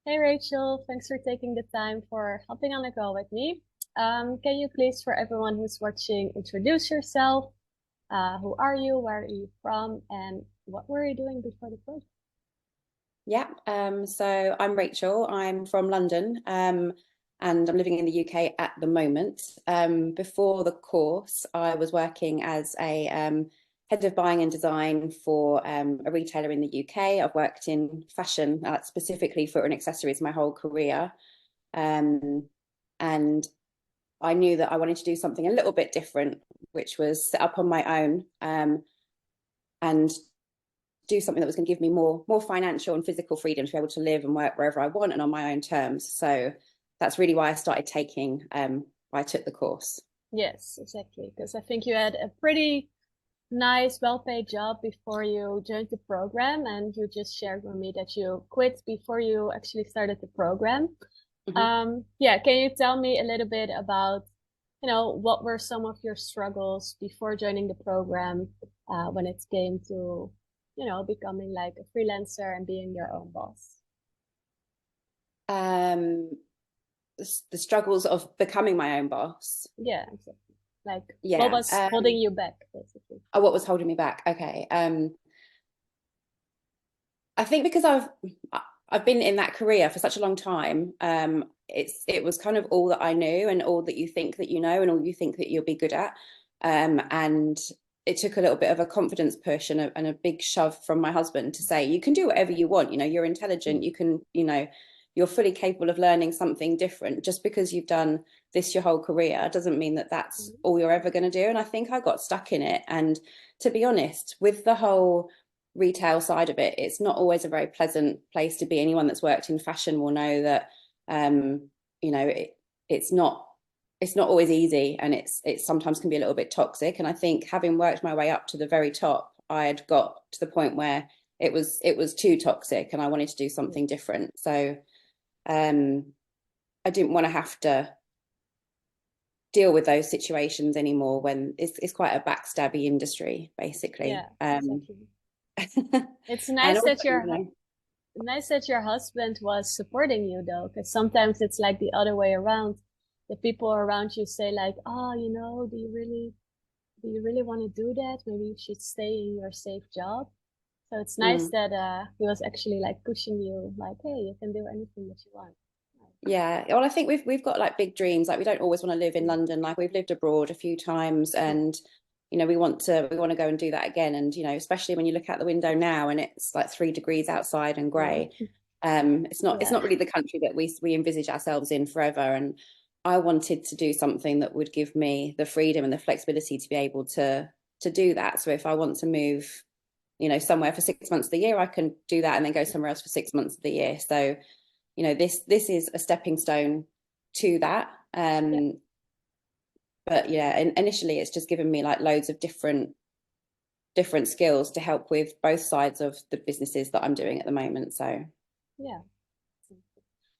Hey Rachel, thanks for taking the time for hopping on the call with me. Can you please, for everyone who's watching, introduce yourself? Who are you? Where are you from? And what were you doing before the program? Yeah, so I'm Rachel. I'm from London, and I'm living in the UK at the moment. Before the course, I was working as a head of buying and design for a retailer in the UK. I've worked in fashion, specifically foot and accessories, my whole career. Um, and I knew that I wanted to do something a little bit different, which was set up on my own, and do something that was going to give me more financial and physical freedom to be able to live and work wherever I want and on my own terms. So that's really why I started why I took the course. Yes, exactly. Because I think you had a pretty nice, well-paid job before you joined the program, and you just shared with me that you quit before you actually started the program. Mhm. Yeah, can you tell me a little bit about, what were some of your struggles before joining the program, when it came to, becoming like a freelancer and being your own boss? Um, the struggles of becoming my own boss. Yeah, exactly. Like what Yeah. was holding you back, basically? Oh, what was holding me back? Okay. I think because I've been in that career for such a long time. It was kind of all that I knew and all that you think that you know and all you think that you'll be good at. And it took a little bit of a confidence push and a big shove from my husband to say, you can do whatever you want. You know, you're intelligent. Mm. You can, you're fully capable of learning something different. Just because you've done this your whole career doesn't mean that that's Mm. all you're ever going to do. And I think I got stuck in it. And to be honest, with the whole retail side of it, it's not always a very pleasant place to be. Anyone that's worked in fashion will know that um, you know, it's not it's not always easy, and it sometimes can be a little bit toxic. And I think having worked my way up to the very top, I had got to the point where it was too toxic and I wanted to do Mm. something different. So um I didn't want to have to deal with those situations anymore when it's quite a backstabby industry, basically. Yeah, exactly. It's And nice also, that your husband was supporting you though, because sometimes it's like the other way around. The people around you say like, "Oh, do you really want to do that? Maybe you should stay in your safe job." So it's nice mm, that he was actually like pushing you, like, "Hey, you can do anything that you want." yeah, well, I think we've got like big dreams. Like we don't always want to live in Mm. London. Like we've lived abroad a few times, Mm. and we want to go and do that again. And especially when you look out the window now and it's like 3 degrees outside and grey. Mm. It's not Yeah. really the country that we envisage ourselves in forever. And I wanted to do something that would give me the freedom and the flexibility to be able to do that. So if I want to move, somewhere for 6 months of the year, I can do that and then go somewhere else for 6 months of the year. So this is a stepping stone to that. Yeah. But yeah, and initially it's just given me like loads of different skills to help with both sides of the businesses that I'm doing at the moment. So Yeah.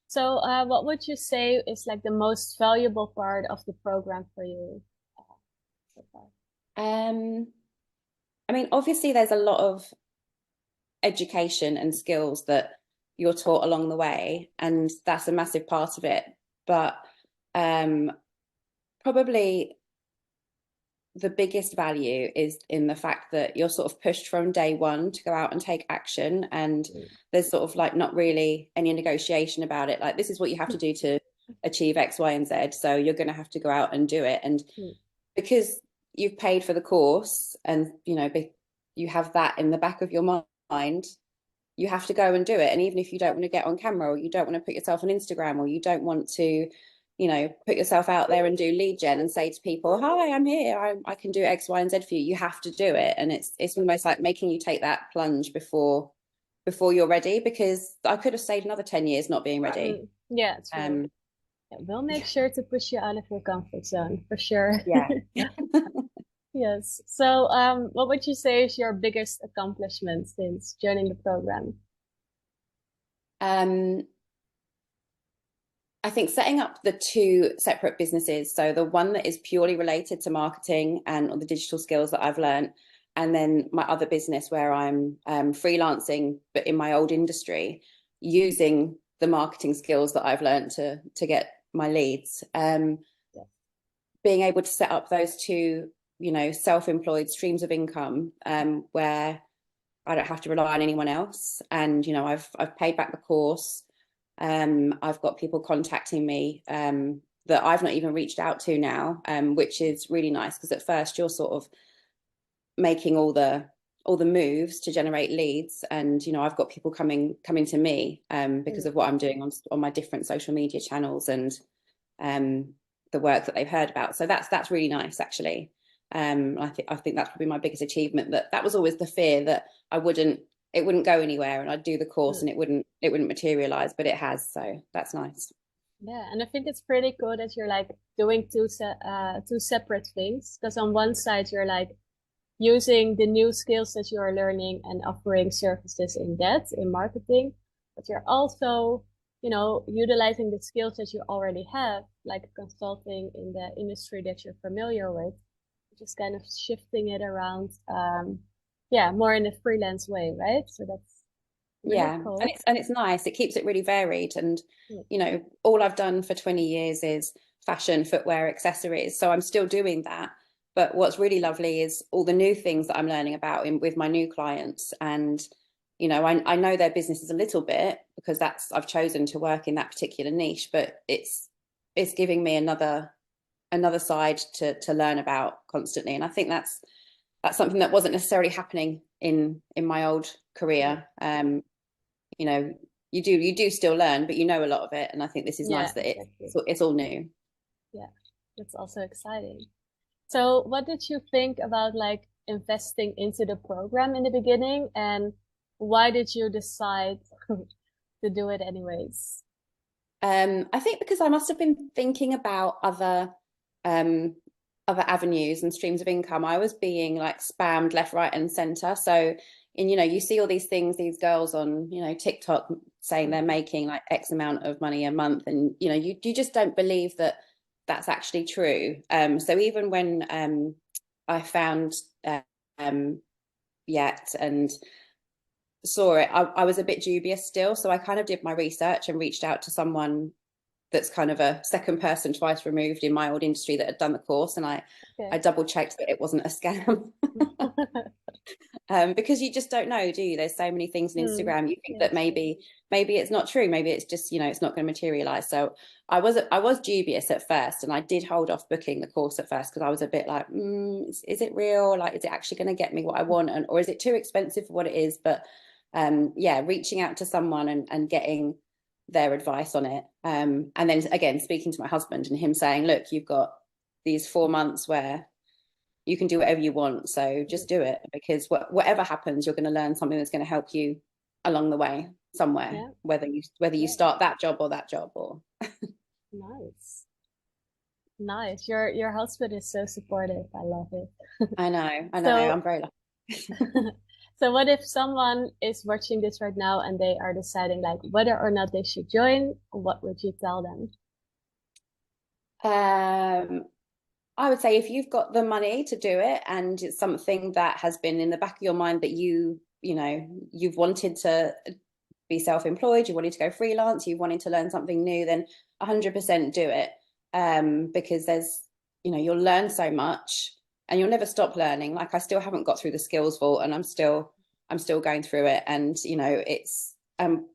So, what would you say is like the most valuable part of the program for you, so far? um I mean, obviously there's a lot of education and skills that you're taught along the way, and that's a massive part of it. But um probably the biggest value is in the fact that you're sort of pushed from day one to go out and take action, and Mm. there's sort of like not really any negotiation about it. Like, this is what you have to do to achieve X, Y, and Z, so you're going to have to go out and do it. And Mm. because you've paid for the course, and you have that in the back of your mind, you have to go and do it. And even if you don't want to get on camera, or you don't want to put yourself on Instagram, or you don't want to, put yourself out there and do lead gen and say to people, hi, I'm here, I can do X, Y, and Z for you, you have to do it. And it's almost like making you take that plunge before you're ready, because I could have stayed another 10 years not being ready. Mm. Yeah, it's true. um Yeah, we'll make sure to push you out of your comfort zone for sure. yeah. Yes. So, what would you say is your biggest accomplishment since joining the program? um I think setting up the two separate businesses, so the one that is purely related to marketing and all the digital skills that I've learned, and then my other business where I'm freelancing, but in my old industry, using the marketing skills that I've learned to get my leads. Yeah. Being able to set up those two, self-employed streams of income, where I don't have to rely on anyone else. And, I've paid back the course. I've got people contacting me that I've not even reached out to now, which is really nice, because at first you're sort of making all the moves to generate leads, and I've got people coming to me because of what I'm doing on my different social media channels, and the work that they've heard about. So that's really nice, actually. I think that's probably my biggest achievement. That was always the fear, that it wouldn't go anywhere, and I'd do the course and it wouldn't materialize, but it has. So that's nice. Yeah, and I think it's pretty cool that you're like doing two separate things, because on one side you're like using the new skills that you are learning and offering services in marketing, but you're also, utilizing the skills that you already have, like consulting in the industry that you're familiar with, just kind of shifting it around, more in a freelance way, right? So that's really cool. And it's nice. It keeps it really varied. And all I've done for 20 years is fashion, footwear, accessories. So I'm still doing that. But what's really lovely is all the new things that I'm learning about with my new clients. And I know their businesses a little bit, because I've chosen to work in that particular niche. But it's giving me another side to learn about constantly. And I think that's something that wasn't necessarily happening in my old career. You do still learn, but a lot of it. And I think this is nice that exactly. It's all new. Yeah, that's also exciting. So what did you think about like investing into the program in the beginning, and why did you decide to do it anyways? I think because I must have been thinking about other avenues and streams of income. I was being like spammed left, right, and center. So, and you see all these things, these girls on TikTok saying they're making like X amount of money a month, and you just don't believe that that's actually true. So even when I found Yet and saw it, I was a bit dubious still. So I kind of did my research and reached out to someone that's kind of a second person twice removed in my old industry that had done the course, and I double checked that it wasn't a scam. Because you just don't know, do you? There's so many things on Instagram. You think that maybe it's not true. Maybe it's just it's not going to materialize. So I was dubious at first, and I did hold off booking the course at first, because I was a bit like, is it real? Like, is it actually going to get me what I want, or is it too expensive for what it is? But reaching out to someone and getting their advice on it, and then again speaking to my husband, and him saying, look, you've got these 4 months where you can do whatever you want, so just do it, because whatever happens, you're going to learn something that's going to help you along the way somewhere, whether you start that job or that job. Or nice. Your husband is so supportive. I love it. I know. I'm very lucky. So what if someone is watching this right now and they are deciding like whether or not they should join? What would you tell them? I would say, if you've got the money to do it, and it's something that has been in the back of your mind, that you've wanted to be self-employed, you wanted to go freelance, you wanted to learn something new, then 100% do it. Because you'll learn so much, and you'll never stop learning. Like, I still haven't got through the skills vault, and I'm still going through it. And it's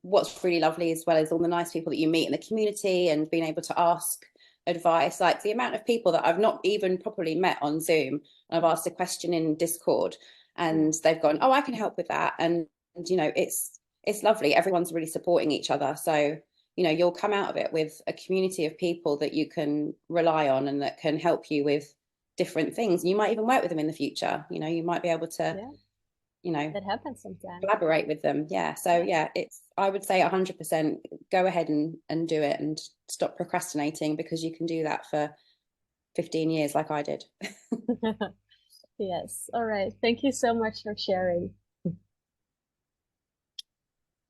what's really lovely as well is all the nice people that you meet in the community, and being able to ask advice. Like, the amount of people that I've not even properly met on Zoom, I've asked a question in Discord, and they've gone, oh, I can help with that. And it's lovely. Everyone's really supporting each other. So you'll come out of it with a community of people that you can rely on, and that can help you with different things. You might even work with them in the future. You might be able to that happens sometimes, collaborate with them. So I would say 100% go ahead and do it, and stop procrastinating, because you can do that for 15 years like I did. Yes. All right. Thank you so much for sharing.